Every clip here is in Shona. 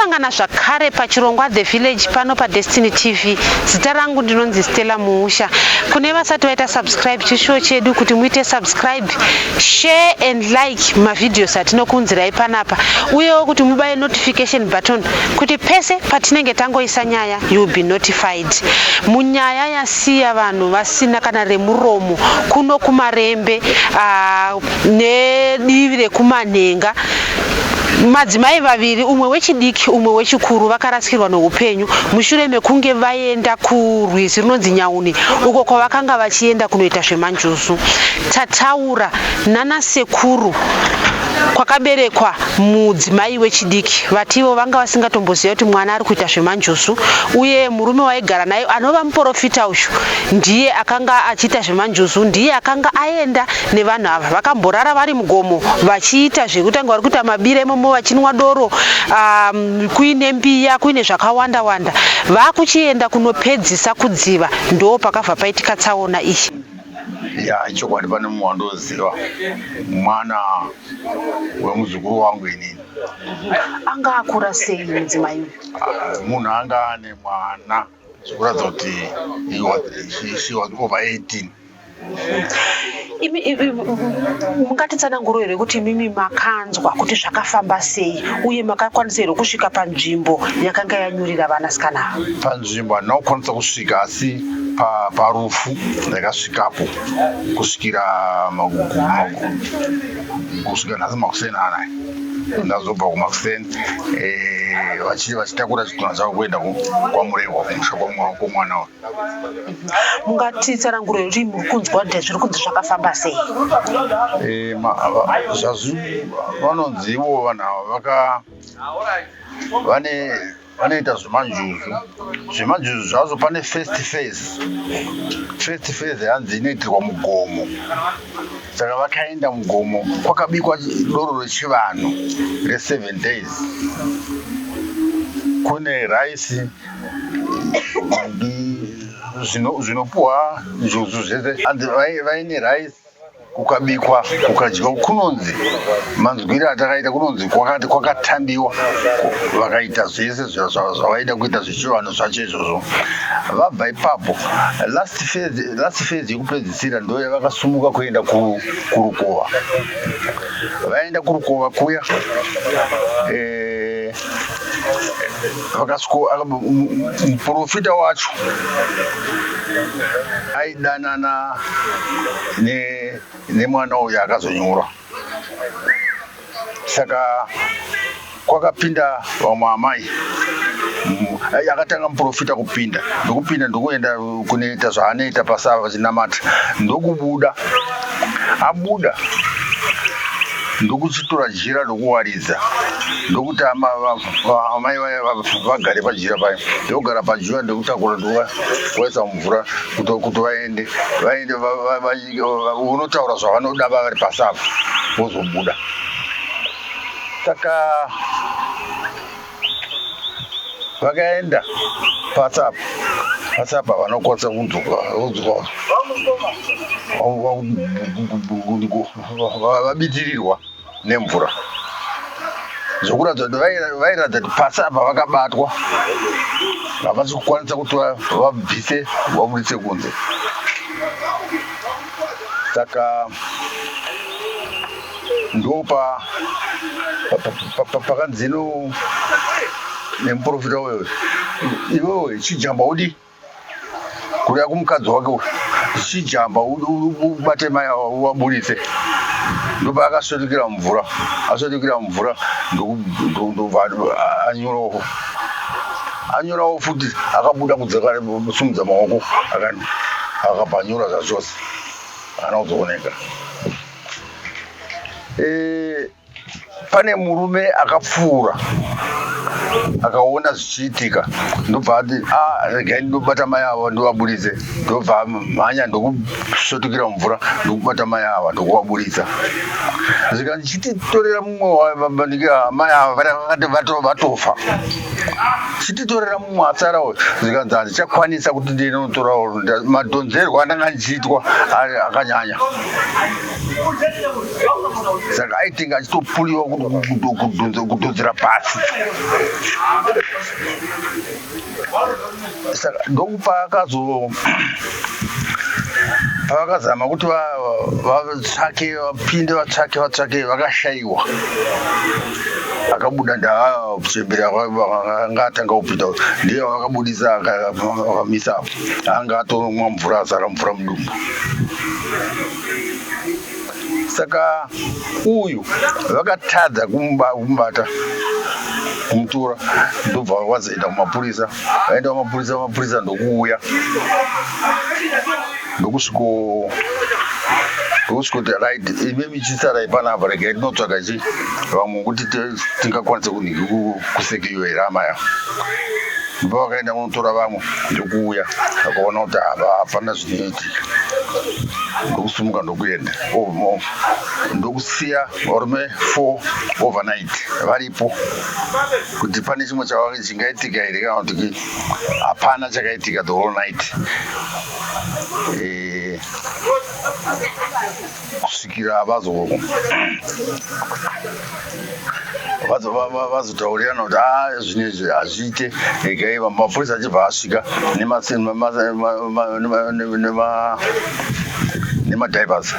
Tasangana zvakare pachirongwa The Village pano paDestiny TV. Zita rangu ndinonzi Stella Muusha. Kune vasati vaita subscribe chishow chedu kuti muite subscribe, share and like mavideos atinokunzirai panapa. Uyewo kuti mubaye notification button kuti pese patinenge tangoisa nyaya you will be notified. Munyaya yasiya vanhu vasina kana remuromo kuno kumarembe nedivi rekumanhenga. Madzimai vaviri, umwe wechidiki umwe wechikuru, vakarasikirwa noupenyu mushure mekunge vaenda kurwizi runonzi Nyauni uko kwavakanga vachienda kunoita zvemanjuzu. Tataura nana sekuru kwakaberekwa mudzimai wechidiki, vativo vanga vasingatomboziva kuti mwana ari kuita zvemanjuzu, uye murume waigara naye anova muprofita uyu ndiye akanga achiita zvemanjuzu, ndiye akanga aenda nevanhu ava vakamborara vari mugomo vachiita zvekutanga vari kuita mabire imomo vachinwa doro, kuine mbiya, kuine zvakawanda wanda. Vakuchienda kunopedzisa kudziva, ndo pakabva paitika tsaona iyi. Ya chokwadi pane munhu wandoziva mwana wemuzukuru wangu inini. Anga akura sei mudzimai uyu? Munhu anga ane mwana zvikuratidza kuti she was over 18. Mungatitsananguro here kuti mimi makanzwa kuti zvakafamba sei uye makakwanisa here kusvika panzvimbo yakanga yanyurira vanasikana? Panzvimbo handina kukwanisa kusvika, asi parufu ndakasvikapo kusvikira nhasi makuseni anaya. Ndazobva kumakuseni vachitakura zvitunha zvavo kuenda kwamurehwa kumusha kwomwana uyu. Mungatitsananguro kuti muri kunzwa zviri kunzi zvakafamba sei? Vanonzi ivo vanhu ava vanoita zvemanjuzu zvazo. Pane first phase hanzi inoitirwa mugomo, saka vakaenda mugomo kwakabikwa doro rechivanhu re7 days. Kune raisi zvinopuhwa njuzu zvese, vaine raisi kukabikwa kukadyiwa. Kunonzi manzwire atakaita kunonzi kwakatambiwa, vakaita zvese zvavaida kuita zvechivanhu zvacho izvozvo. Vabva ipapo last phase yekupedzisira ndo yavakasumuka kuenda kurukova. Vaenda kurukova kuya muprofita wacho aidanana nemwana uyu akazonyura, saka kwakapinda vamwe amai. Akatanga muprofita kupinda ndokuenda kunoita zvaanoita pasava vachinamata, ndokubuda. Abuda ndokuchitora jira ndokuwaridza, ndokuti amai vagare pajira payo. Ndogara pajira ndokutakura ndokuvaisa mumvura kuti vaende unotaura zvavanoda vari pasava vozobuda. Saka vakaenda pasapa vanokwanisa kudzoka vabitirirwa nemvura, zvokuratidza kuti vairatidza kuti pasapa vakabatwa, havasi kukwanisa kuti vabvise vabudise kunze. Saka ndo pakanzino nemuprofita wewe, iwewe chijamba udi kuda kumukadzi wake chijamba ubate mai wabudise. Ndopa akasvetukira mvura ndobva anyurawo futi, akabuda kudzaka kusumudza maoko akabva anyura zvachose, haana kuzooneka. Pane murume akapfuura akaona zvichiitika, ndobva ati regai ndobata mai ava ndovabudise. Ndobva mhanya ndokusvetukira mvura ndokubata mai ava ndokuvabudisa. Zvika ndichititorera mumwe mai ava vakati vatofa. chititorera mumwatsara uyu zvikanzi handichakwanisa kuti ndinotora madhonzerwo andanga ndichiitwa akanyanya saka aitinga achitopuliwa kudhonzera pasi saka ndokupa pavakazama kuti vatsvake vapinde vatsvake vakashayiwa akabuda ndachembera anga atanga kupinda ndiye vakabudisa akamisa anga atomwa mvura azara mvura mudumbu saka uyu vakatadza kumubata kumutora ndobva vazoenda kumapurisa vaenda kumapurisa ndokuuya ndokusvikoti right ime michisarai panapa regai tinotsvaga chi vamwe kuti tingakwanisa kusekiyo here hama yavo ndopa vakaenda kunotora vamwe ndokuuya vakaona kuti hapana zvinoitika ndokusumuka ndokuenda ndokusiya varume 4 overnight varipo kuti pane chimwe chingaitika here kana kuti hapana chakaitika the whole night kusvikira vazotaurirana kuti zvinezvi hazviite regai mapurisa achibva asvika nemadhivers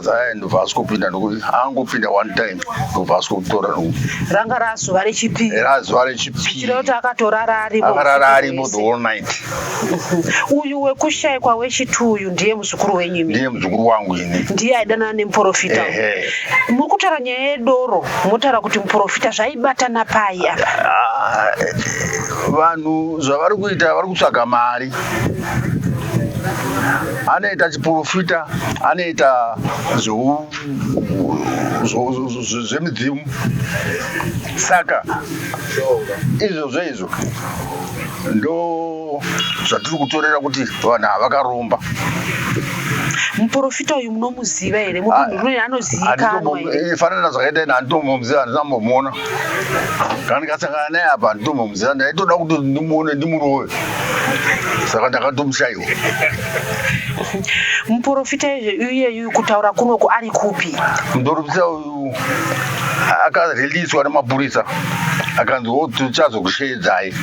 aya ndobva asvikopinda nokuti angopinda one time ndobva asvikokutora ranga razuva rechipiri kuti akatorara arimo the whole night uyu wekushayikwa wechituyu ndiye muzukuru wenyu ndiye muzukuru wangu ini ndiye aidanana nemuprofita muri kutaura nyaya yedoro motaura kuti muprofita zvaibatana pai apa vanhu zvavari kuita vari kutsvaga mari anoita chiprofita anoita zvemidzimu saka izvozvo ndo zvatiri kutorera kuti vanhu havakaromba muprofita uyu munomuziva here munhu anozivikanwa fanana zvakaita ine handitombomuziva handisambomona kana ndikasangana naye apa handitombomuziva ndaitoda kuti ndimuone ndimurove saka ndakatomushayiwa muprofita iyeyu kutaura kunoku ari kupi muprofita uyu akariliswa nemapurisa akanzi tichazokushedzai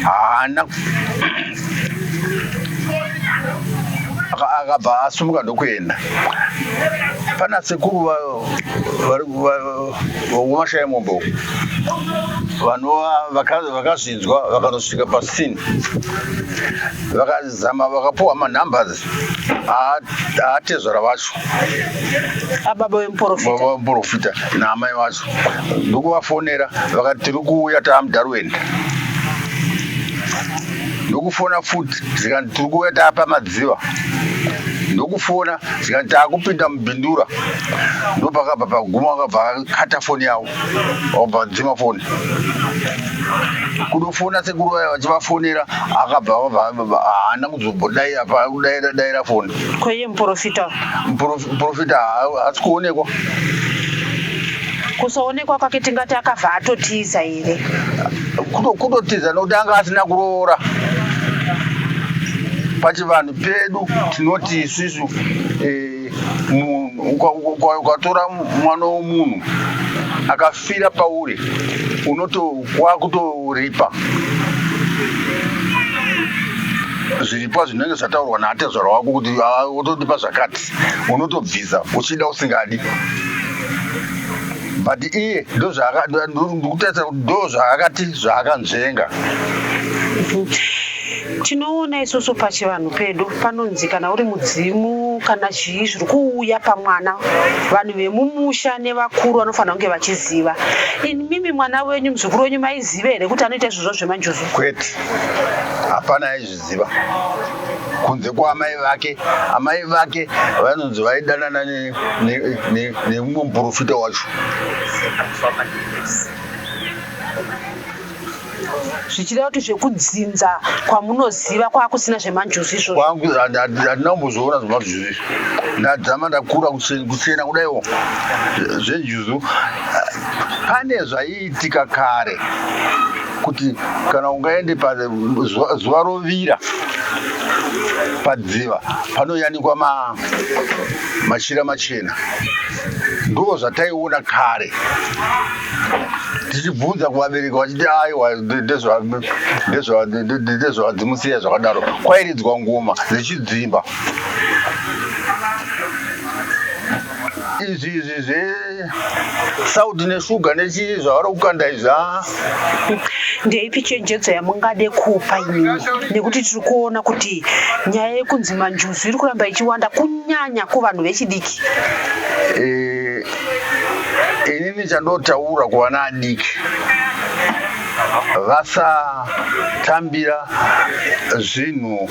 haana akabva asumuka ndokuenda pana sekuru vomashaya mombo vakazvinzwa vakanosvika pasini vakazama vakapuwa manhumbers aatezvara vacho ababa vemuprofita naamai vacho ndokuvafonera vakati tiri kuuya taamudharwenda ndokufona futi zvikati tiri kuuya taapamadziva ndokufona zvikati taakupinda mubhindura ndopakabva paguma vakabva akata foni yavo vakabva dzima foni kudofona sekuru vaya vachivafonera akabva haana kuzombodai apa kudaira foni kweye muprofita hasi kuonekwa kusaonekwa kwake tingati akabva atotiza here kutotiza nokuti anga asina kuroora pachivanhu pedu tinoti isusu ukatora mwana womunhu akafira pauri wakutoripa zviripa zvinenge zvataurwa naatezvara wako kuti utodipa zvakati unotobvisa uchida usingadi but iye ndokutarisira kuti ndo zvaakati zvaakanzvenga tinoona isusu pachivanhu pedu panonzi kana uri mudzimu kana zvii zviri kuuya pamwana vanhu vemumusha nevakuru vanofanira kunge vachiziva mimi mwana wenyu muzukuru wenyu maiziva here kuti anoita izvozvo zvemanjozo kwete hapana aizviziva kunze kwaamai vake vanonzi vaidanana nemumwe muprofita wacho zvichida kuti zvekudzinza kwamunoziva kwakusina zvemanjuzi izvozvo. Kwangu handina kumbozoona zvemanjuzi. Ndadzama ndakura kusiyana kudaiwo zvenjuzu. Pane zvaiitika kare kuti kana ungaende pazuva rovira padziva panoyanikwa mashira machena. Ndo zvataiona kare tichibvunza kuvabereki vachiti aiwa ndezvadzimusiya zvakadaro, kwairidzwa ngoma dzichidzimba. Izvi zveSaudi neshuga nechii zvavari kukanda izvi. Ndeipi chenjedzo yamungade kupa inini, nekuti tiri kuona kuti nyaya yekunzi manjuzi iri kuramba ichiwanda kunyanya kuvanhu vechidiki. Inini chandotaura kuvana adiki vasatambira zvinhu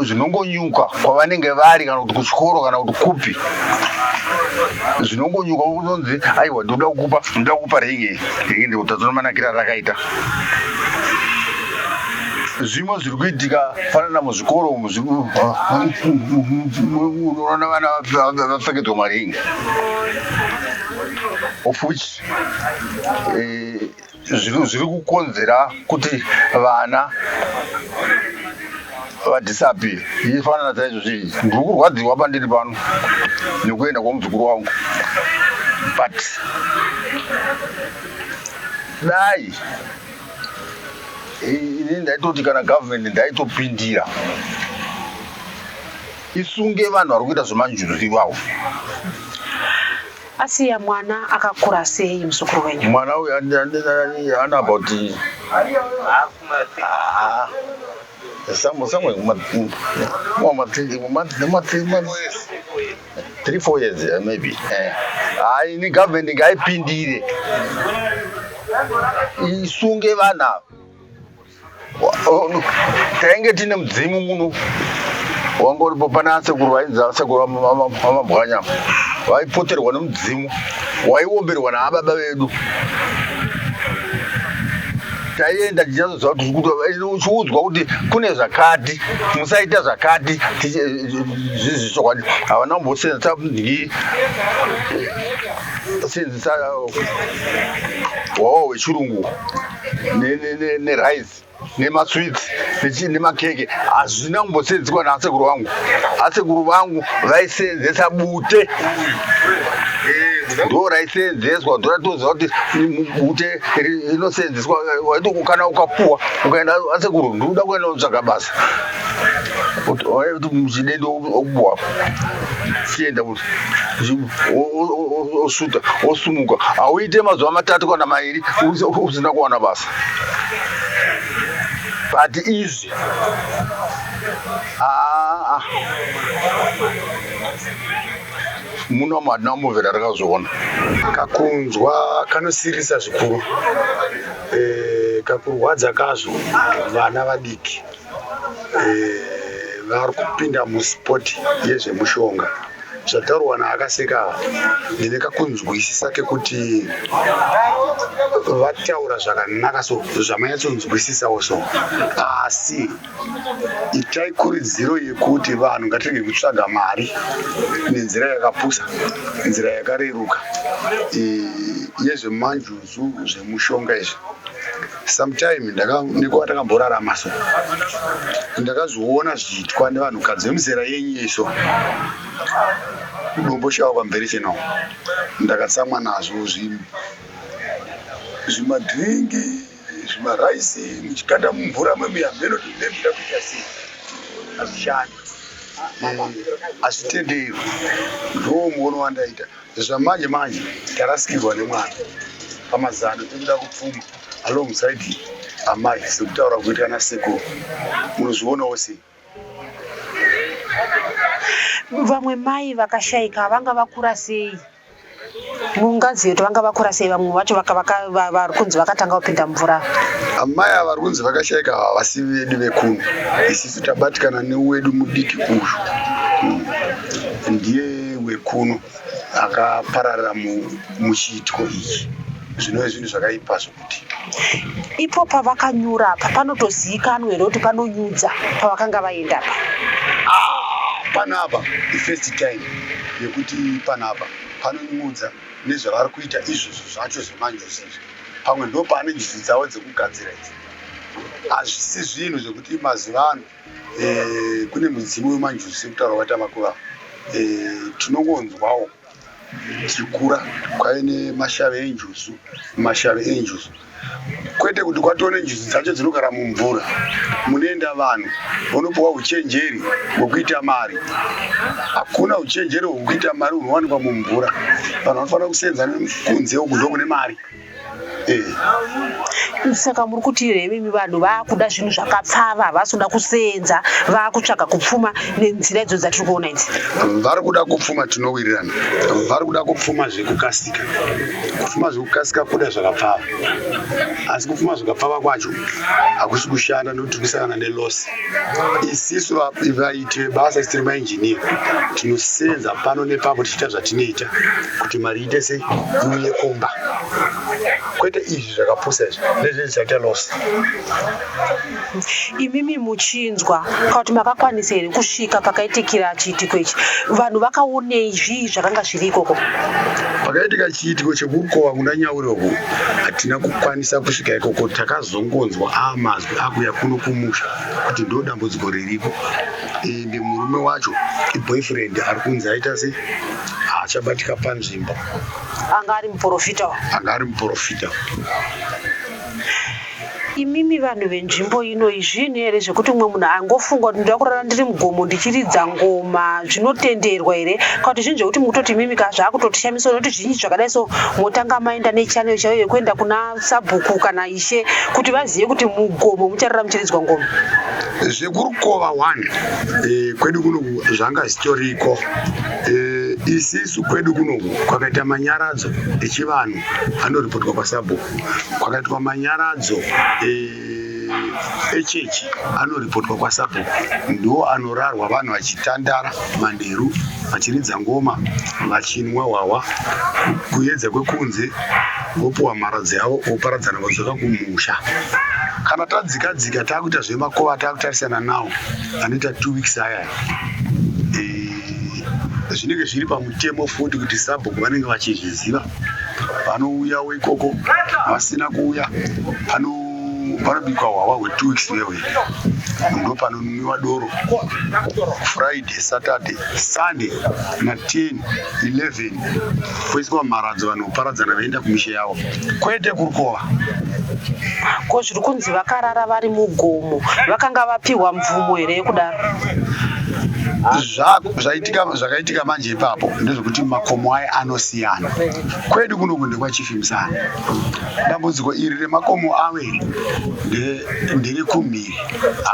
zvinongonyuka kwavanenge vari, kana kuti kuchikoro kana kuti kupi zvinongonyuka kunonzi aiwa ndoda kukupa ringi ndikutazonomanakira rakaita. Zvimwe zviri kuitika fanana muzvikoro unoona vana vapfekedzwa maringi, of which zviri kukonzera kuti vana vadisappear. Ifanana saizvozvi ndiri kurwadziwa pandiri pano nekuenda kwamuzukuru wangu, but dai ini ndaitoti kana government ndaitopindira isunge vanhu vari kuita zvemanjuzi ivavo. Asiya mwana akakura sei muzukuru wenyu? Mwana uyu ana about 3-4 years maybe. Ini government ngaipindire isunge vana. Tainge tine mudzimu muno wangoripo pana sekuru vainzi sekuru vamabwanya vaipoterwa nemudzimu waiomberwa naababa vedu. Taienda tichazoziva kuti uchiudzwa kuti kune zvakati, musaita zvakati, zvichokwadi. Havana kumbosenzesa wawa wechirungu neraisi nemaswitsi nemakeke, hazvina kumbosenzeswa naasekuru vangu. Asekuru vangu vaisenzesa bute, ndo raisenzeswa. Ndoratoziva kuti bute rinosenzeswa. Waiti kana ukapuwa ukaenda asekuru ndoda kuenda kutsvaga basa, kuti muchidendo okubuwa chienda osuta osumuka, hauite mazuva 3 kana 2 usina kuwana basa. But izvi muno madina muvhera rakazviona. Kakunzwa kanosirisa zvikuru, kakurwadza kazvo vana vadiki vari kupinda musipoti yezvemushonga. Zvataurwa naakaseka ndine kakunzwisisa kekuti vataura zvakanaka so zvamanyatsonzwisisawo so, asi itai kuridziro yekuti vanhu ngatirege kutsvaga mari nenzira yakapusa, nzira yakareruka yezvemanjuzu zvemushonga izvi. Sometime ndiko takamborarama so ndakazviona zvichitwa nevanhukadzi vemuzera yenyu iso kudomboshawa pamberi chino. Ndakatsamwa nazvo zvimadhiringi zvimaraisi muchikanda mumvura memuyambenoti nemuda kuita sei, hazvishandi, hazvitenderwi. Ndo muono wandaita. Zvamanje manje tarasikirwa nemwana pamazano tokuda kupfuma alongside amai sekutaura kuita nasekuru. Munozvionawo sei? Vamwe mai vakashayika vanga vakura sei? Mungazive kuti vanga vakura sei vamwe vacho vari kunzi vakatanga kupinda mvura? Amai ava vari kunzi vakashayika vasi vedu vekuno. Isusu tabatikana newedu mudiki uyu ndiye wekuno akapararira muchiitiko ichi. zvinove zvinhu zvakaipa zvokuti ipo pavakanyura apa panotozivikanwa here kuti panonyudza pavakanga vaenda pa panapa first time yekuti panapa panonyudza nezvavari kuita izvozvo zvacho zvemanjuzi pamwe ndo pane njuzi dzavo dzekugadzira idzi hazvisi zvinhu zvekuti mazuva ano kune mudzimu wemanjuzi sekutaura kwaita makuva tinongonzwawo tichikura kwaine mashave enjuzu kwete kuti kwatone njuzi dzacho dzinogara mumvura munoenda vanhu vonopiwa uchenjeri hwekuita mari hakuna uchenjeri hwekuita mari hunowanikwa mumvura vanhu vanofanira kusenza kunze uku ndo kune mari saka muri kuti imi vanhu vakuda zvinhu zvakapfava vasoda kusenza vakutsvaga kupfuma nenzira idzo dzatiri kuona idzi vari kuda kupfuma tinowirirana vari kuda kupfuma zvekukasika kupfuma zvekukasika kuda zvakapfava asi kupfuma zvakapfava kwacho hakusi kushanda nokuti kusangana nelosi isisu vaiti vebasa tiri mainjiniya tinosenza pano nepapo tichiita zvatinoita kuti mari ite sei iuye kumba kwete izvi zvakapusa izvi nezvezvichaita losi imimi muchinzwa kuti makakwanisa here kusvika pakaitikira chiitiko ichi vanhu vakaonei zvii zvakanga zviri ikoko pakaitika chiitiko chekurukova kuna nyauri uku hatina kukwanisa kusvika ikoko takazongonzwa amazwi akuya kuno kumusha kuti ndo dambudziko riripo ende murume wacho iboyfriend ari kunzi aita sei achabatika panzvimbo anga ari muprofita imimi vanhu venzvimbo ino izvinhu here zvekuti umwe munhu angofunga kuti ndoda kurara ndiri mugomo ndichiridza ngoma zvinotenderwa here kuti zvinhu zvekuti mutoti imimi zvakutotishamiswa nokuti zvinyi zvakadai so motanga maenda nechanel chaiyo yekuenda kuna sabhuku kana ishe kuti vazive kuti mugomo mucharara muchiridzwa ngoma zvekurukova 1 kwedu kuno zvanga zvitoriko isisu kwedu kunoku kwakaita manyaradzo echivanhu anoripotwa kwasabhuku kwakaitwa manyaradzo echechi anoripotwa kwasabhuku ndo anorarwa vanhu vachitandara manheru vachiridza ngoma vachinwa hwahwa kuedza kwekunze vopuwa mharadzi yavo voparadzana vodzoka kumusha kana tadzika taakuita zvemakova taakutarisana nawo anoita 2 weeks aya zvinenge zviri pamutemo futi kuti sabhuku vanenge vachizviziva vanouyawo ikoko vasina kuuya panobikwa hwahwa hwe2 weeks wewe ndo panonwiwa doro Friday, Saturday, Sunday na 10, 11 poiswa mharadzo vanhu voparadzana vaenda kumisha yavo kwete kurukova ko zviri kunzi vakarara vari mugomo vakanga vapiwa mvumo here yekudaro zvakaitika manje ipapo ndezvekuti makomo aya anosiyana kwedu kuno kunde kwachifimusana dambudziko iri remakomo ave nderekumhiri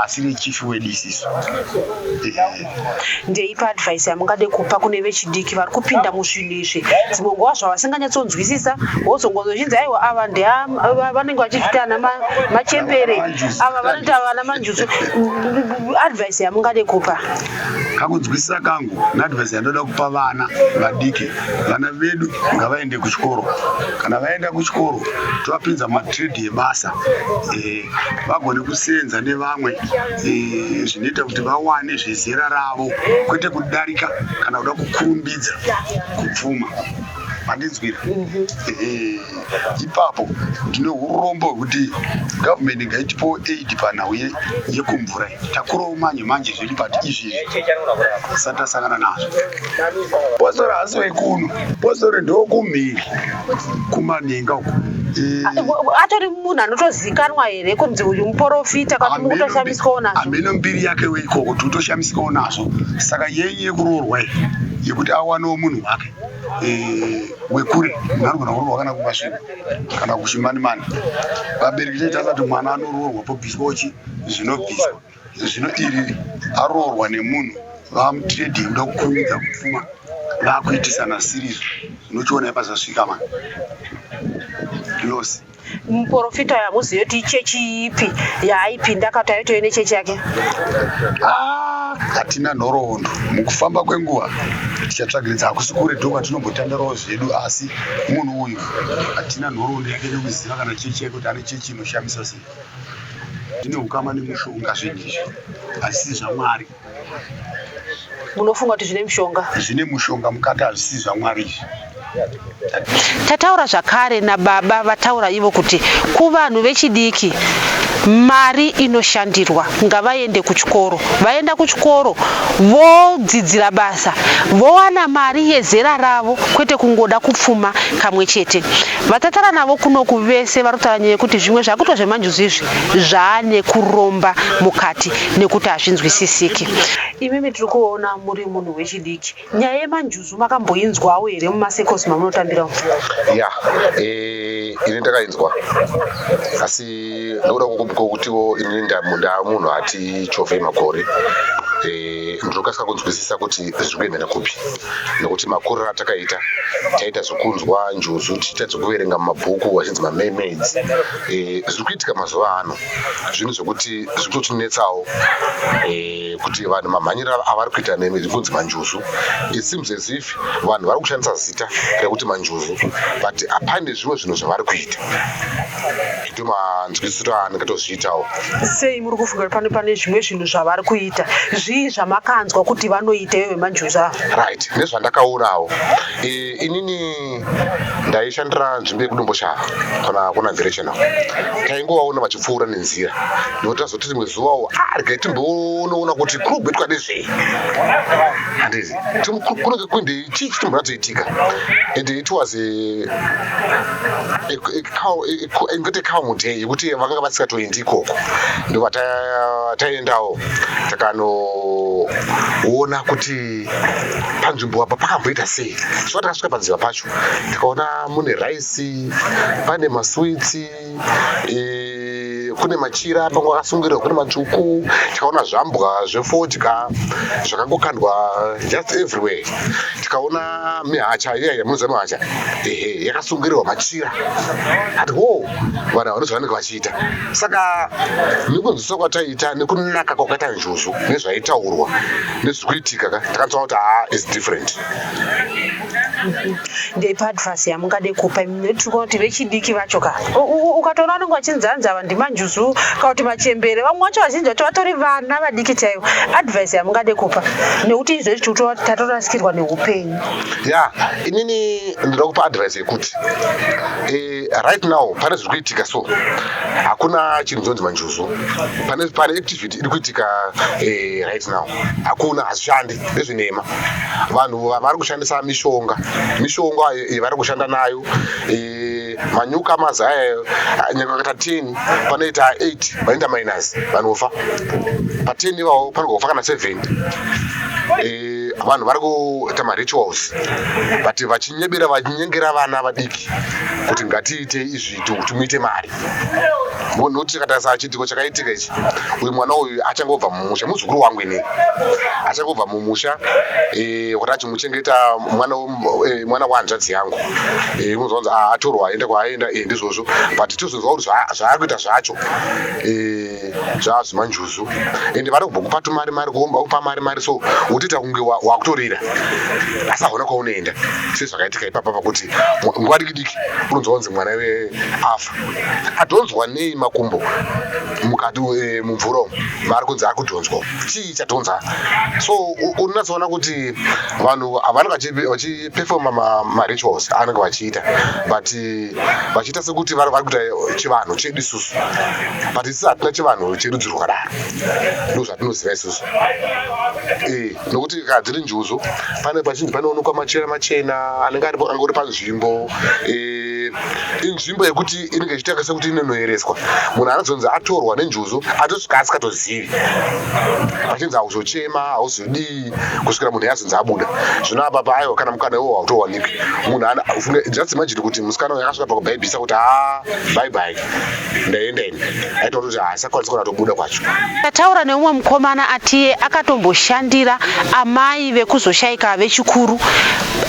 asi rechifi wedisiso ndeipa advice yamungade kupa kune vechidiki vari kupinda muzvinhu izvi dzimwe nguva zvavasinganyatsonzwisisa wozongozochinzi aiwa ava vanenge vachizvita ana machembere ava vanoita vana manjuzu advice yamungade kupa kakunzwisisa kangu naadvice yandoda kupa vana vadiki vana vedu ngavaende kuchikoro kana vaenda kuchikoro tovapinza matrade ebasa vagone kusenza nevamwe zvinoita kuti vawane zvezera ravo kwete kudarika kana kuda kukurumbidza kupfuma mandinzwira ipapo ndine urombo hwekuti gavhumende ngaitipowo aid panhau yekumvura takurawo manje zviri pati izvi sati tasangana nazvo posoro hasi wekuno posoro ndokumhiri kumanenga uku atori munhu anotozikanwa here kunzi uyu muprofita kuti mukutoshamisikawo nazvo hameno mbiri yake weikoko kuti utoshamisikawo nazvo saka yenye yekuroorwa yekuti awanewo munhu wake wekure munhu anogona kuroorwa kana kumasvino kana kuchimanimani vabereki chaita asati mwana anoroorwa pobviswachi zvinobviswa zvino iri aroorwa nemunhu vamutrade yekuda kukurumidza kupfuma vakuitisana sirizo zvinochiona yapazasvika mani losi muprofita yamuzive kuti ichechi ipi yaaipinda akati aitoine chechi yake hatina nhoroondo. Mukufamba kwenguva tichatsvagiridza hakusi kuretu kwatinombotandarawo zvedu, asi munhu uyu hatina nhoroondo yake nekuziva kana chechi yake kuti ane chechi inoshamisa sei. Ndine ukama nemushonga zvinizvi, hazvisi zvaMwari. Munofunga kuti zvine mushonga? Zvine mushonga mukati, hazvisi zvaMwari izvi. Tataura zvakare nababa vataura ivo kuti kuvanhu vechidiki mari inoshandirwa, ngavaende kuchikoro. Vaenda kuchikoro vodzidzira basa, vowana mari yezera ravo, kwete kungoda kupfuma kamwe chete. Vatatara navo kunoku vese varutaura nyaya yekuti zvimwe zvakuitwa zvemanjuzu izvi zvaane kuromba mukati nekuti hazvinzwisisiki. Imimi tiri kuona muri munhu wechidiki, nyaya yemanjuzu makamboinzwawo here mumasekosi mamunotambira? Ya, ini ndakainzwa, asi ndoda kukumbuka kutiwo ini munhu ati chovhei makore. Ndinokasika kunzwisisa kuti zviri kuenda kupi, nekuti makore atakaita taita zvokunzwa njuzu, tichiita zvokuverenga mumabhuku achinzi mamermaids. Zviri kuitika mazuva ano zvinhu zvokuti zviri kutotinetsawo, kuti vanhu mamhanyiro avari kuita nekunzi manjuzu. It seems as if vanhu vari kushandisa zita rekuti manjuzu, but hapane zvimwe zvinhu zvavari kuita. Ndo manzwisiro andingatozviitawo. Sei muri kufunga pane zvimwe zvinhu zvavari kuita? Zvii zvamakanzwa kuti vanoita ivo vemanjuzu? Right, nezvandakaonawo. Inini ndaishandira nzvimbo yekudomboshava kuna Directional. Taingovaona vachipfuura nenzira, nekuti tazoti rimwe zuvawo regai timboonoona kuti kuri kuitwa nezvei. Handizi kunenge kuinde chii chitombona toitika, and it was ingati calm day yekuti vakanga vasikatoendi ikoko. Ndobva taendawo takanoona kuti panzvimbo apa pakamboita sei. So takasvika panziva pacho tikaona mune raisi, pane maswitsi, kune machira pangu akasungirirwa, kune matsvuku, tikaona zvambwa zvefodya zvakangokandwa just everywhere. Tikaona mihacha iya munoziva mihacha, yakasungirirwa machira. Ati wo, vanhu vanozvanenge vachiita. Saka nekunzwisisa kwataita nekunaka kwakaita njuzu nezvaitaurwa nezviri kuitika, takanzwa kuti is different. Ndepaadvhasi yamungade kupa tiri kuona kuti vechidiki vacho ka ukatoona vanenge vachinzanza ndimanjuzu kana kuti machembere, vamwe vacho vazhinji vacho vatori vana vadiki chaivo. Advhisi yamungade kupa nekuti izvezvi tatorasikirwa neupenyu? Ya, inini ndoda kupa advhisi yekuti right now pane zviri kuitika, so hakuna chinhu chinonzi manjuzu. Pane activity iri kuitika right now, hakuna, hazvishandi, ndezvinema. Vanhu vari kushandisa mishonga yavari kushanda nayo, manyuka mazaya nyanga kata 10 panoita 8 vaenda minus, vanofa pa 10 ivavo panogofa kana 7. Vanhu vari kuita marituals, but vachinyebera vachinyengera vana vadiki kuti ngatiite izvi kuti muite mari. Nokuti tikatasa chitiko chakaitika ichi, uyu mwana uyu achangobva mumusha, muzukuru wangu ini achangobva mumusha, kuti achimuchengeta mwana wahanzvadzi yangu. Unozonzi atorwa aenda kwaaenda, ndizvozvo, but tozozwa kuti zvaari kuita zvacho zvazvimanjuzu, ende vari kubva kupa mari kupa mari, so utoita kunge wakutorira asi hauna kwaunoenda. Sezvakaitika ipapa pakuti nguva diki unonzwa kunzi mwana we afa. Adhonzwa nei makumbo mukati mumvura umu, vari kunzi ari kudhonzwa. Chii chadhonza? So unatsoona kuti vanhu havanenge vachipefoma marituals anenge vachiita, but vachiita sekuti vari kuita chivanhu chedu isusu, but isusu hatina chivanhu cherudzi rwakadaro. Ndo zvatinoziva isusu. Nokuti kadziri njuzu pane pazhinji panoonekwa machira machena anenge angori panzvimbo, inzvimbo yekuti inenge ichiita sekuti inonoyereswa. Munhu anozonzi atorwa nenjuzu atosvika asikatozivi, pachinzi hauzochema, hauzodii, kusvikira munhu yazonzi abuda. Zvino apa aiwa kana mukana iwowo hautowanikwi. Munhu just imagine kuti musikana yakasvika pakubhaibhisa kuti bye bye, ndaenda ini, aitaura kuti asakwanisa kuna tobuda kwacho. Tataura neumwe mukomana atiye akatomboshandira amai vekuzoshaika vechikuru,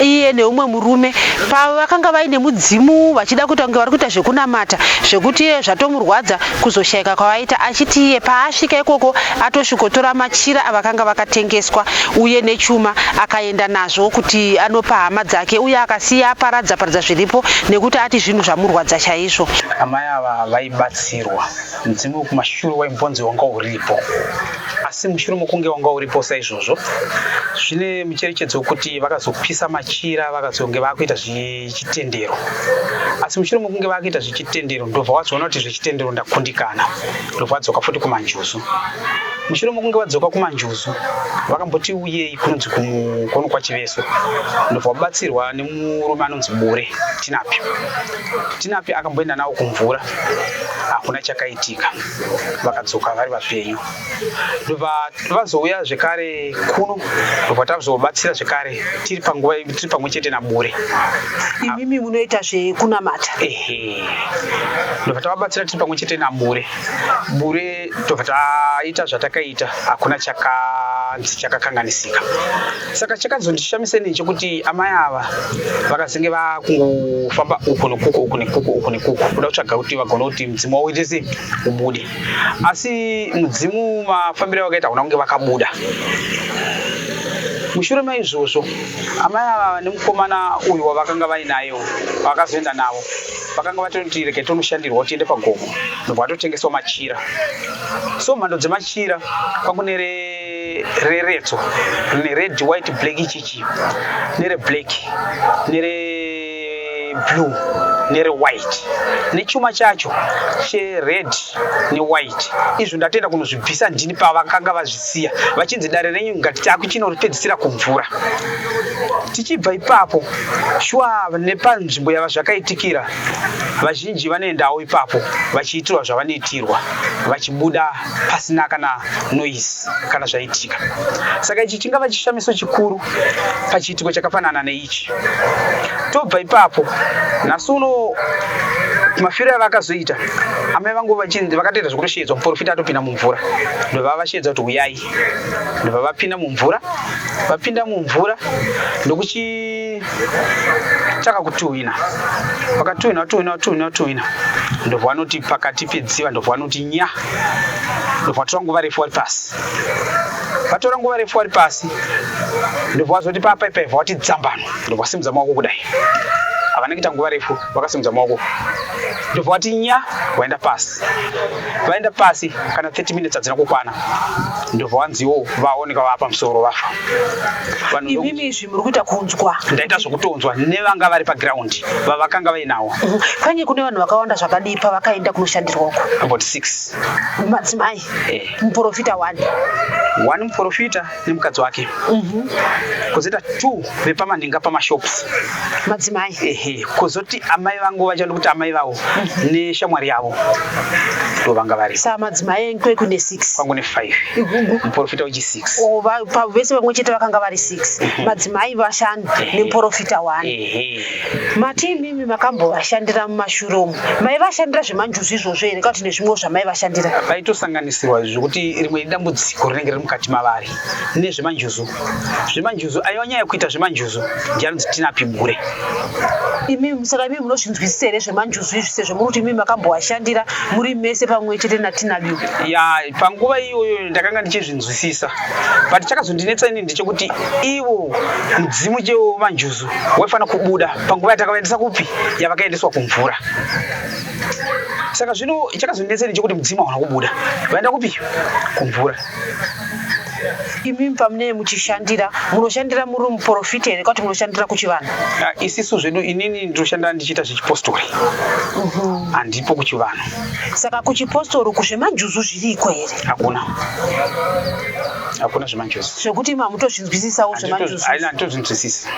iye neumwe murume pavakanga vaine mudzimu vachida kuita kunge vari kuita zvekunamata zvekuti zvatomurwadza kuzoshayika kwavaita, achiti iye paasvika ikoko atosvikotora machira avakanga vakatengeswa uye nechuma akaenda nazvo kuti anopa hama dzake, uye akasiya aparadza zviripo nekuti ati zvinhu zvamurwadza chaizvo. Amai ava vaibatsirwa, mudzimu wekumashure waimbonzi wanga uripo, asi mushure mokunge wanga uripo saizvozvo zvine mucherechedzo wekuti vakazopisa machira vakazonge vakuita zvichitendero, asi mushure mokunge vakuita zvichitendero ndobva vazoona kuti zvichitendero ndakundikana, ndobva vadzoka futi kumanjuzu. Mushure mokunge vadzoka kumanjuzu vakamboti uyei kunonzi kuno kwachiveso, ndobva vabatsirwa nemurume anonzi Bure Tinapi akamboenda navo kumvura, hakuna chakaitika, vakadzoka vari vapenyu. Ndobva vazouya zvekare kuno, ndobva tazobatsira zvekare tiri pamwe chete naBure. Imimi munoita zvekunamata? Ehe, ndobva tavabatsira tiri pamwe chete naBure. Bure ndobva taita zvatakaita, hakuna chakakanganisika. Saka chakazondishamisa nechekuti amai ava vakazenge vakungofamba uku nekuku kuda kutsvaga kuti vagona kuti mudzimu wauite sei ubude, asi mudzimu mafambiro avakaita hakuna kunge vakabuda. Mushure maizvozvo amai ava nemukomana uyu wavakanga vainayo vakazoenda navo vakanga vatoti rege tonoshandirwa tiende pagomo, ndobva vatotengeswa machira. So mhando dzemachira kwakune reredzo rine red white black ichichi nere black nere blue nere white nechuma chacho chered newhite. Izvo ndatenda kunozvibvisa ndini pavakanga vazvisiya vachinzi dare renyu ngatichako chinopedzisira kumvura. Tichibva ipapo shwa nepanzvimbo yava zvakaitikira vazhinji vanoendawo ipapo vachiitirwa zvavanoitirwa vachibuda pasina kana noise kana zvaitika. Saka ichi chingava chishamiso chikuru pachiitiko chakafanana neichi. Tobva ipapo nhasi uno mafiro avakazoita amai vangu vachinzi vakatoita zvekutoshedzwa muprofita atopinda mumvura, ndobva vashedza kuti uyai, ndobva vapinda mumvura. Vapinda mumvura ndokuchitsvaka kutuhwina, vakatuhwina ndobva vanoti pakati pedziva, ndobva vanoti nya, ndobva vatora nguva refu vari pasi. Vatora nguva refu vari pasi ndobva vazoti papaipaiva vati dzambano, ndobva vasimudza maoko kudai. Havana kuita nguva refu vakasimudza maoko, ndobva vati nya vaenda pasi. Vaenda pasi kana 30 minutes hadzina kukwana, ndobva vanziwo vaoneka vava pamusoro vafa. Imimi izvi muri kuita kunzwa? Ndaita zvokutonzwa nevanga vari paground vavakanga vainawo. Kanye kune vanhu vakawanda zvakadii pavakaenda kunoshandirwa uko? About 6 madzimai. Muprofita 1 muprofita nemukadzi wake, kozoita 2 vepamanhenga pamashops madzimai. Ehe, kozoti amai vangu vachanda kuti amai vavo neshamwari yavo ndo vanga vari. Sa madzimai kweku ne 6 kwangu ne 5 muprofita uchi 6 vese vamwe chete vakanga vari 6 madzimai vashanu nemuprofita 1. Ehe, mati imimi makambovashandira mumashure umu, mai vashandira zvemanjuzu izvozvo here kana kuti nezvimwewo zvamai vashandira? vaitosanganisirwa zvokuti rimwe dambudziko rinenge riri mukati mavari nezvemanjuzu. Zvemanjuzu aiva nyaya yekuita zvemanjuzu ndianonzi Tinapi Bure. Imimi saka imimi munozvinzwisisa here zvemanjuzu izvi sezvo muri kuti imimi makambovashandira muri mese pamwe chete naTinabi? Ya, panguva iyoyo ndakanga ndichizvinzwisisa, but chakazondinetsa ini ndechekuti ivo mudzimu chemanjuzu waifanira kubuda panguva yatakavaendesa kupi yavakaendeswa kumvura. Saka zvino chakazondinetsa ini chekuti mudzimu hauna kubuda, vaenda kupi? Kumvura. Imimi pamune muchishandira munoshandira muri muprofita here kana kuti munoshandira kuchivanhu? Isisu zvedu inini ndoshandira ndichiita zvechipostori, handipo kuchivanhu. Saka kuchipostori kuzvemanjuzu zviriko here? Hakuna zvemanjuzu zvekuti mamutozvinzwisisawo zvemanjuzu? Haina, ndotozvinzwisisa.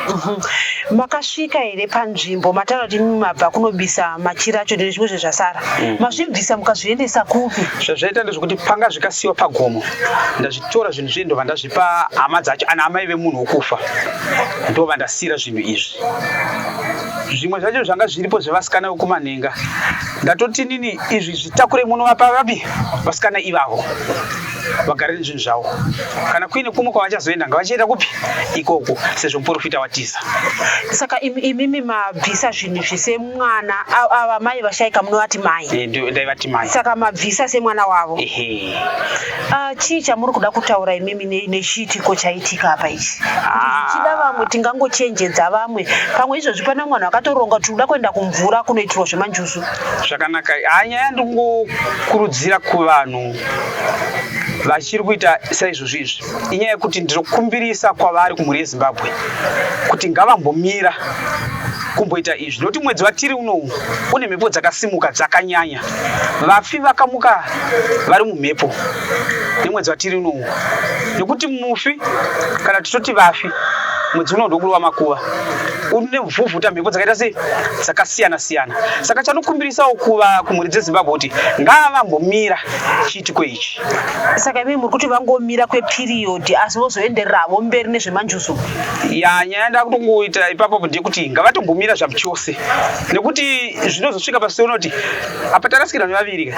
Makasvika here panzvimbo mataura kuti imimi mabva kunobisa machira acho nezvimwe zvezvasara, mazvibvisa mukazviendesa kupi? Zvazvaita ndezvekuti panga zvikasiyiwa pagomo ndazvitora zvinhu zve ndobva ndazvipa hama dzacho ana amai vemunhu wokufa, ndobva ndasiyira zvinhu izvi. Zvimwe zvacho zvanga zviripo zvevasikana vekumanhenga ndatoti nini izvi zvitakure muno vapa vapi vasikana ivavo. vagare nezvinhu zvavo. Kana kuine kumwe kwavachazoenda ngavachienda kupi ikoko, sezvo muprofita watiza. Saka imimi mabvisa zvinhu semwana ava mai vashaika munovati mai. Ndaivati mai. Saka mabvisa semwana wavo. Ehe. Chii chamuri kuda kutaura imimi nechiitiko chaitika apa ichi? Tichida vamwe tingangochenjedza vamwe. Pamwe izvozvi pana mwana wakatoronga kuti uda kuenda kumvura kunoitirwa zvemanjusu. Zvakanaka. Nyaya ndingokurudzira kuvanhu vachiri kuita saizvozvo izvi inyaya yekuti ndinokumbirisa kwavari kumhuri yeZimbabwe kuti ngavambomira kumboita izvi, nokuti mwedzi watiri unowu une mhepo dzakasimuka dzakanyanya. Vafi vakamuka vari mumhepo nemwedzi watiri unowu, nekuti mufi kana titoti vafi mwedzi unowu ndokuliwa makuva une mvuvhuta mhepo dzakaita sei dzakasiyana siyana. Saka chanokumbirisawo kuva kumhuri dzeZimbabwe kuti ngavambomira chiitiko ichi. Saka imimi muri kuti vangomira kwepiriyodhi asi vozoenderavo mberi nezvemanjusu. Nyaya ndakutongoita ipapo ndeyekuti ngavatombomira zvamuchose, nekuti zvinozosvika pamusoro kuti apa tarasikirwa nevaviri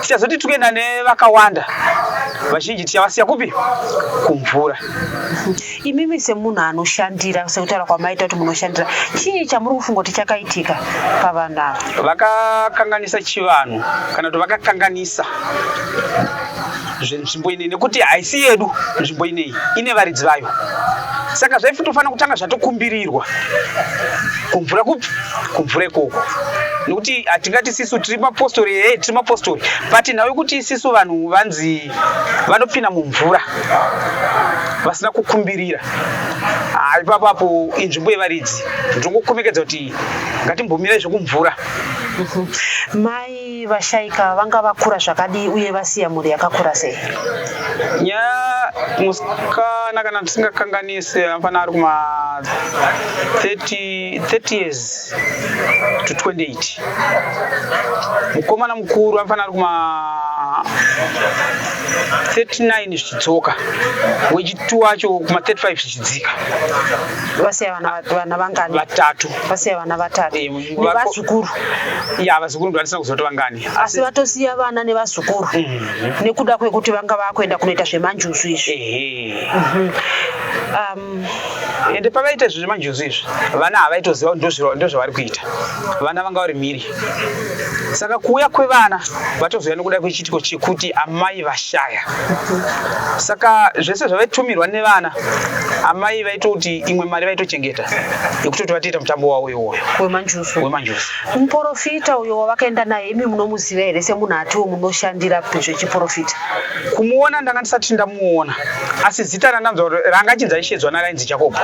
tichazoti tikuenda nevakawanda vazhinji tichavasiya kupi kumvura. Imimi semunhu anoshandira sekutaura kwamaita kuti munoshandira, chii chamuri kufunga kuti chakaitika pavanhu ava? Vakakanganisa chivanhu kana kuti vakakanganisa nzvimbo ineyi, nekuti haisi yedu nzvimbo ineyi, ine varidzi vayo. Saka zvaitofanira kutanga zvatokumbirirwa kumvura kupi kumvura ikoko, nekuti hatingati isisu tiri mapostori tiri mapostori but nawe kuti isisu vanhu vanzi vanopinda mumvura vasina kukumbirira. Ipapapo inzvimbo yevaridzi ndingokumekedza kuti ngatimbomirai zvekumvura. Mai vashaika vanga vakura zvakadii uye vasiya mhuri yakakura sei? Nyaya musikana kana ndisingakanganise anofana ari kuma 30 years to 28. Mukomana mukuru anofana ari kuma 39 zvichidzoka, wechitu wacho kuma 35 zvichidzika. Vasiya vana vangani? Vatatu. Vasiya vana vatatu. Nevazukuru? Vazukuru ndo handisina kuzoti vangani. Asi vatosiya vana nevazukuru nekuda kwekuti vanga vakuenda kunoita zvemanjusu izvi. Ende pavaita zvemanjusu izvi vana havaitoziva ndozvavari kuita. Vana vanga vari mhiri. Saka kuuya kwevana vatozoya nekuda kwechiitiko chekuti amai vashaya. Saka zvese zvavaitumirwa nevana amai vaitoti imwe mari vaitochengeta yekutoti vatoita mutambo wavo iwoyo wemanjusu. Muprofita uyo wavakaenda naye imi munomuziva here semunhu atiwo munoshandira zvechiprofita? Kumuona ndanga ndisati ndamuona, asi zita randanzwa rangachinzi aishedzwa narainzi Jacob.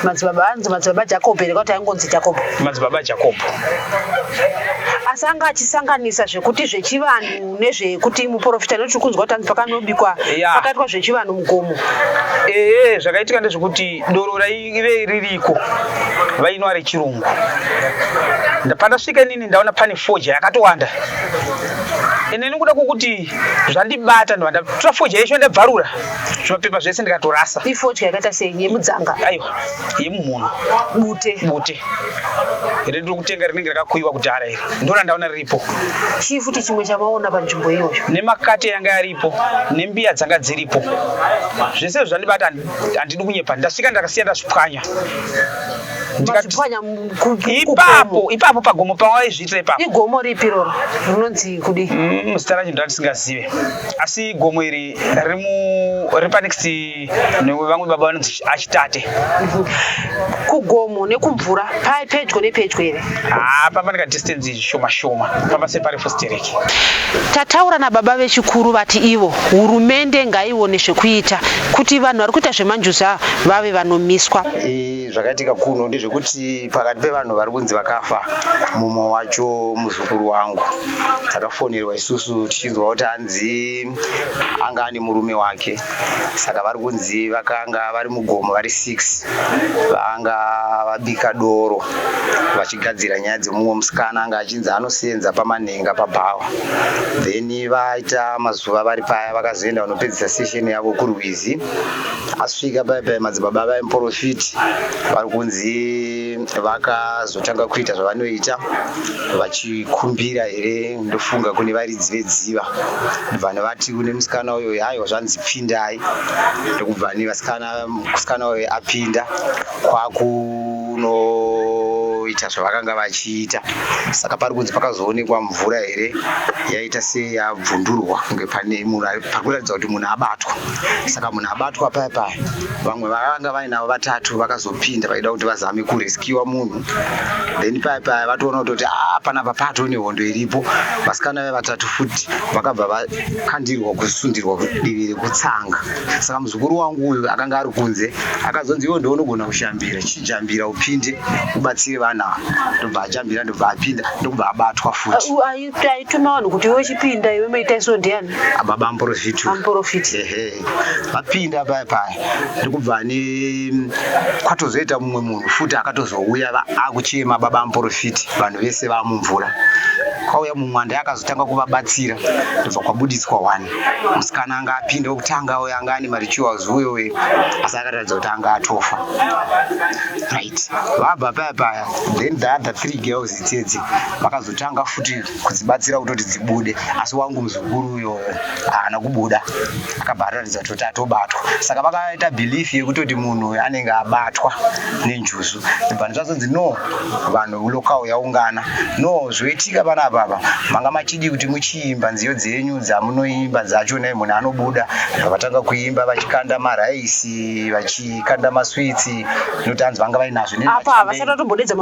Madzibaba anzi madzibaba Jacob here kuti aingonzi Jacob? Madzibaba Jacob. Asi anga achisanganisa zvekuti zvechivanhu nezvekuti muprofita nekuti kunzwa kuti anzi pakanobikwa pakaitwa zvechivanhu mugomo. Zvakaitika ndezvekuti doro raive ririko vainwa rechirungu. Pandasvika inini ndaona pane foja yakatowanda. Ene nekuda kwokuti zvandibata ndo ndatora foja yacho ndabvarura zvimapepa zvese ndikatorasa. Ifodya yakaita sei? Yemudzanga? Aiwa, yemumunhu. Bute riri kutenga rinenge rakakuyiwa kudhara iri ndorandaona riripo. Chii futi chimwe chamaona panzvimbo iyoyo? Nemakate yanga yaripo nembiya dzanga dziripo. Zvese zvandibata handidi kunyepa. Ndasvika ndakasiya ndazvipwanya. Ipapo pagomo pavaizviita ipapo. Igomo ripi roro rinonzi kudi? Muzita racho ndandisingazive, asi gomo iri riri panext nevamwe baba vanonzi Achitate. Kugomo nekumvura pedyo nepedyo here? Papaneka distance shoma shoma, pambase pari fostereki. Tataura nababa vechikuru vati ivo hurumende ngaione zvekuita kuti vanhu vari kuita zvemanjusu vave vanomiswa. Zvakaitika kuno ndezvekuti pakati pevanhu vari kunzi vakafa mumwe wacho muzukuru wangu takafonerwa isusu tichinzwa kuti anzi anga ane murume wake, saka vari kunzi vakanga vari mugomo vari 6 vanga vabika doro vachigadzira nyaya dzemumwe musikana anga achinzi anosenza pamanhenga pabhawa. Then vaita mazuva vari paya vakazoenda vanopedzisa sesheni yavo kurwizi. Asvika paya madzibaba vaimuprofiti vari kunzi vakazotanga kuita zvavanoita vachikumbira here ndofunga kune varidzi vedziva ndobva vati kune musikana uyo haiwa zvanzi pindai ndokubva musikana uyo apinda kwakunoita zvavakanga vachiita saka pari kunzi pakazoonekwa mvura here yaita seyabvundurwa kunge pane munhu parikuratidza kuti munhu abatwa saka munhu abatwa paya vamwe vakanga vainavo vatatu vakazopinda vaida kuti vazame kureskiwa munhu then paya vatoona kutoti panapa pato nehondo iripo vasikana vevatatu futi vakabva vakandirwa kusundirwa divi rekutsanga saka muzukuru wangu uyu akanga ari kunze akazonzi iwo ndounogona kushambira chijambira upinde ubatsire vana ndobva ajambira ndobva apinda ndobva abatwa futi aituma vanhu kuti iwe chipinda iwe maita iso ndiani ababa amprofiti vapinda paya ndokubva kwatozoita mumwe munhu futi akatozouya akuchema baba amprofiti vanhu vese vamumvura kwauya mumwanda akazotanga kuvabatsira ndobva kwabuditswa 1 musikana anga apinda wekutanga uyo anga ane marituals uyo asi akaratidza kuti anga atofa right vabva paya then the other 3 girls itsetse vakazotanga futi kudzibatsira kutoti dzibude asi wangu muzukuru uyo haana kubuda akabva aratidza kuti atobatwa saka vakaita belief yekutoti munhu anenge abatwa nenjuzu ndobva zvazonzi no vanhu lokau yaungana no zvoitika panapa manga machidi kuti muchiimba nziyo dzenyu dzamunoimba dzachona munhu anobuda vatanga kuimba vachikanda maraisi vachikanda maswitsi nokuti hanzi vanga vainazvo apa vasati vatombodedza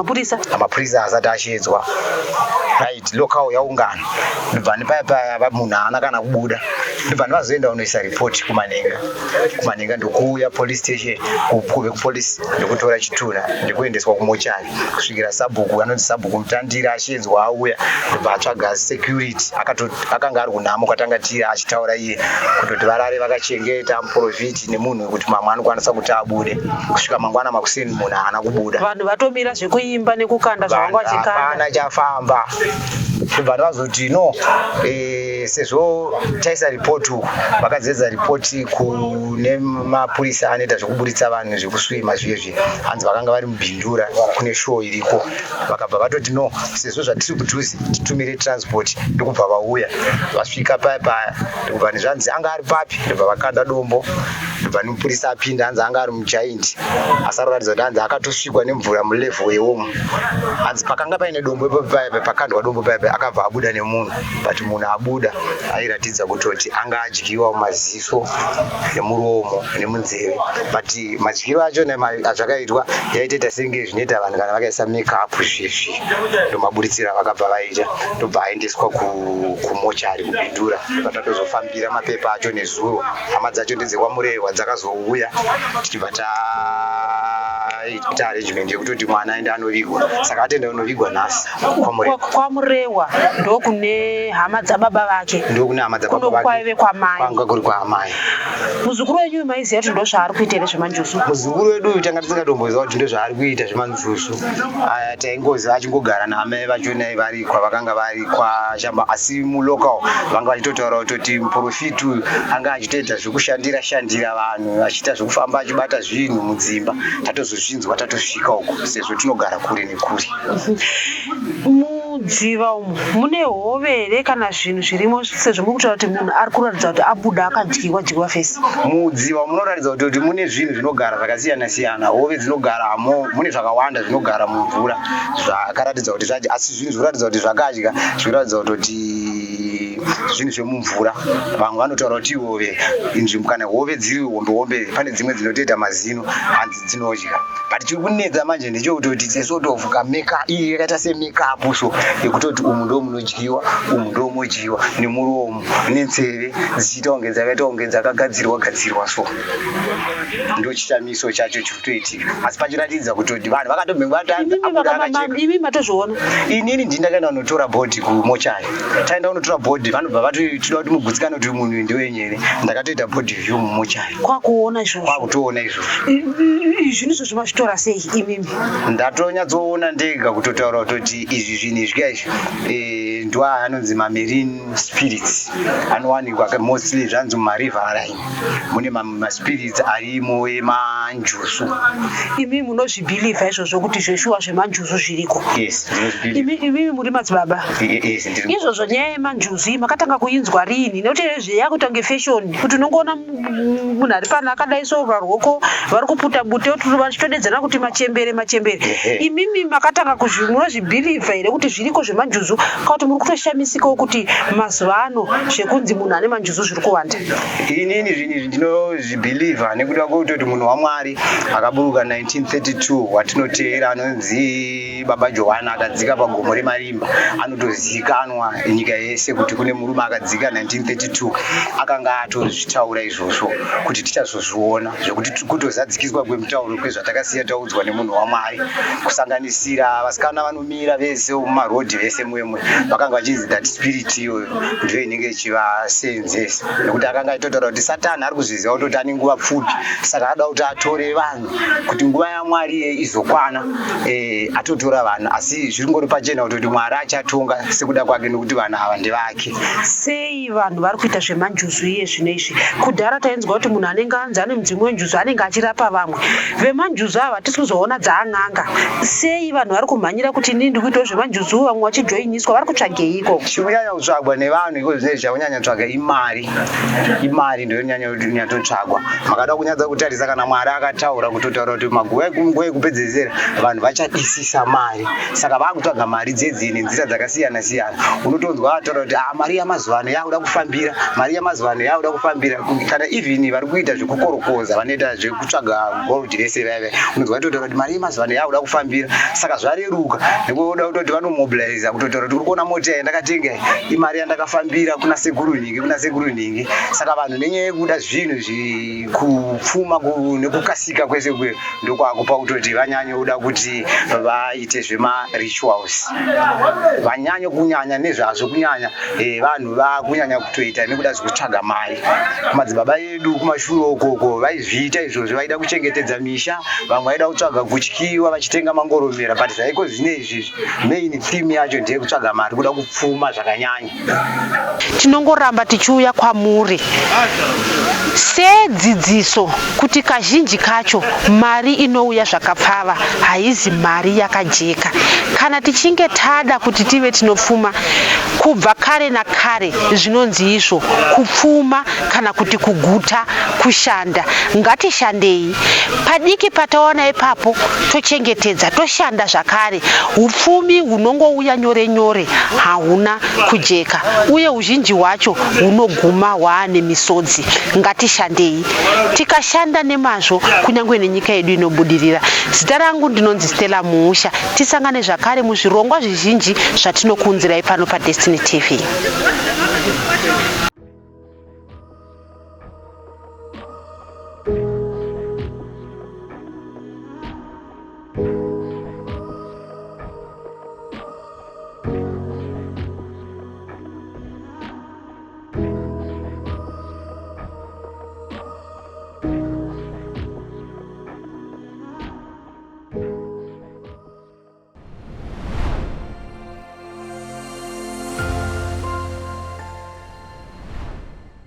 mapurisa asati ashedzwa right lokau yaungana ndobva nepaya munhu haana kana kubuda ndobva ndavazoenda unoisa ripoti kumanenga ndokuuya police station kuve kupolisi ndokutora chituna ndikuendeswa kumochari kusvikira sabhuku anonzi sabhuku mutandira ashedzwa auya ndobva atsvaga security akanga ari kunhamo kwatanga tira achitaura iye kutoti varare vakachengeta muprofiti nemunhu wekuti mamwe anokwanisa kuti abude kusvika mangwana makuseni munhu haana kubuda vanhu vatomira zvekuimba nekukanda zvavanga vachikanda hapana chafamba ndobva ndavazoti no sezvo taisa ripoti uku vakadzedza ripoti kune mapurisa anoita zvekuburitsa vanhu zvekuswima zviyezvi hanzi vakanga vari mubhindura kune show iriko vakabva vatoti no sezvo zvatiri kudhuze titumire transport ndokubva vauya vasvika paya ndokubva nezvanzi anga ari papi ndobva vakanda dombo ndobva nemupurisa apinda hanzi anga ari mujaindi asaroratidza kuti hanzi akatosvikwa nemvura mulevel yeomo hanzi pakanga paine dombo pakandwa dombo paya akabva abuda nemunhu but munhu abuda airatidza kutoti anga adyiwa mumaziso nemuromo nemunzeve but madyiro acho azvakaitwa yaitoita senge zvinoita vanhu kana vakaisa makeup zvezvi ndomaburitsira vakabva vaita ndobva aendeswa kumochari kubhindura patatozofambira mapepa acho nezuro hama dzacho ndedzekwamurehwa dzakazouya tichibva taita arrangement yekutoti mwana aende anovigwa saka atenda unovigwa nhasi kwamurehwa ndokune hama dzababa vake ndokune hama dzababa vake kwaive kwamai kwanga kuri kwaamai muzukuru wenyu maiziva kuti ndo zvaari kuita here zvemanjusu muzukuru wedu tanga tisingatomboziva kuti ndo zvaari kuita zvemanjusu taingoziva achingogara naamai vachona vari kwavakanga vari kwashamba asi mulocal vanga vachitotaura kutoti muprofiti uyu anga achitoita zvekushandira vanhu achiita zvekufamba achibata zvinhu mudzimba tatozozvinzwa tatosvika uku sezvo tinogara kure nekure mudziva umu mune hove here kana zvinhu zvirimo sezvo mukutaura kuti munhu ari kuratidza kuti abuda akadyiwa fesi mudziva munoratidza kuti mune zvinhu zvinogara zvakasiyana hove dzinogaramo mune zvakawanda zvinogara mumvura zvakaratidza kuti zvaji asi zvinhu zvinoratidza kuti zvakadya zvinoratidza kuti zvinhu zvemumvura vamwe vanotaura kuti hove kana hove dziri hombe pane dzimwe dzinotoita mazino hanzi dzinodya but chiri kunetsa manje ndechokutoti sesort of kameka iyi yakaita semekapu so yekutoti umu ndo munodyiwa umu ndo modyiwa nemuromo nenzeve dzichiita kunge dzakaita kunge dzakagadzirwa so ndo chishamiso chacho chikutoitika asi pachiratidza kutoti vanhu imi matozviona inini ndindakaenda kunotora bhodhi kumochari taenda kunotora bhodhi vanobva vatitoda kuti mugutsikane kuti munhu ndewenyere ndakatoita bhodhi view mumochari kwakuona izvozvo kwakutoona izvozvo zvinhu izvo zvimazvitora sei imimi ndatonyatsoona ndega kutotaura kutoti izvi zvinhu izvika izvi aya anonzi marine spirits anowanikwa mostly zvanzi mumariverine mune maspirits arimo emanjusu. Imi munozvibhilivha izvozvo kuti zveshuwa zvemanjusu zviriko? Yes, imi muri madzibaba? Yes, izvozvo nyaya yemanjusu makatanga kuinzwa rini? Nekuti yakutange fashion kuti unongoona munhu ari pana akadai sova rwoko vari kuputa bute vachitodedzana kuti machembere. Imimi makatanga munozvibhilivha here kuti zviriko zvemanjusu kana kuti muri kutoshamisikawo kuti mazuva ano zvekunzi munhu ane manjusu zviri kuwanda? Inini zvinhu ndinozvibhilivha nekuda kwekutoti munhu waMwari akaburuka 1932 watinoteera anonzi Baba Johana akadzika pagomo reMarimba anotozikanwa nyika yese kuti kune murume akadzika 1932 akanga atozvitaura izvozvo kuti tichazozviona zvekuti kutozadzikiswa kwemitauro kwezvatakasiya taudzwa nemunhu waMwari kusanganisira vasikana vanomira vese mumarodhi vese mwemwe vakanga vachinzi that spirit iyoyo ndiyo inenge ichivaseenzesa nekuti akanga aitotaura kuti Satani ari kuzviziva kutoti ane nguva pfupi saka ada kuti atore vanhu kuti nguva yaMwari izokwana atotora vanhu asi zviringori pachena kutoti Mwari achatonga sekuda kwake nekuti vanhu ava ndevake. Sei vanhu vari kuita zvemanjusu iye zvinoizvi? Kudhara tainzwa kuti munhu anenge anzi ane mudzimu wenjusu anenge achirapa vamwe. Vemanjusu ava tisi kuzoona dzaan'anga. Sei vanhu vari kumhanyira kuti inini ndiri kuitawo zvemanjusu vamwe vachijoiniswa vari kutsvageiko? Chikunyanya kutsvagwa nevanhu iko zvinezvi chakunyanya kutsvaga imari ndio inyanyotsvagwa. Makada kunyadza kutarisa kana Mwari akataura kutotaura kuti nguva yekupedzesera vanhu vachadisisa mari saka vakutsvaga mari dzedzine nzira dzakasiyana siyana. Unotonzwa ataura kuti mari yamazuva ano yakuda kufambira kana even vari kuita zvekukorokoza vanoita zvekutsvaga gold vese vaive unonzwa totaura kuti mari yamazuva ano yakuda kufambira saka zvareruka nekuda kutoti vanomobilize kutotaura kuti uri kuona mota yandakatenga imari yandakafambira kuna sekuru nhingi saka vanhu nenyaya yekuda zvinhu kupfuma nekukasika kwese kwe ndokwakupa kutoti vanyanye kuda kuti vaite zvemarituals vanyanye kunyanya nezvazvo kunyanya vanhu vakunyanya kutoita nekuda zvekutsvaga mari. Madzibaba edu kumashure ukoko vaizviita izvozvo vaida kuchengetedza misha vamwe vaida kutsvaga kutyiwa vachitenga mangoromera but zvaiko zvinezvi main theme yacho ndeye kutsvaga mari kuda kupfuma zvakanyanya. Tinongoramba tichiuya kwamuri sedzidziso kuti kazhinji kacho mari inouya zvakapfava haizi mari yakajeka. Kana tichinge tada kuti tive tinopfuma kubva kare nakare zvinonzi izvo kupfuma kana kuti kuguta kushanda. Ngatishandei padiki pataona ipapo tochengetedza toshanda zvakare. Upfumi hunongouya nyore nyore hauna kujeka uye uzhinji hwacho hunoguma hwaane misodzi. Ngatishandei tikashanda nemazvo kunyange nenyika yedu inobudirira. Zita rangu ndinonzi Stella Muusha. Tisangane zvakare muzvirongwa zvizhinji zvatinokuunzirai pano paDestiny TV.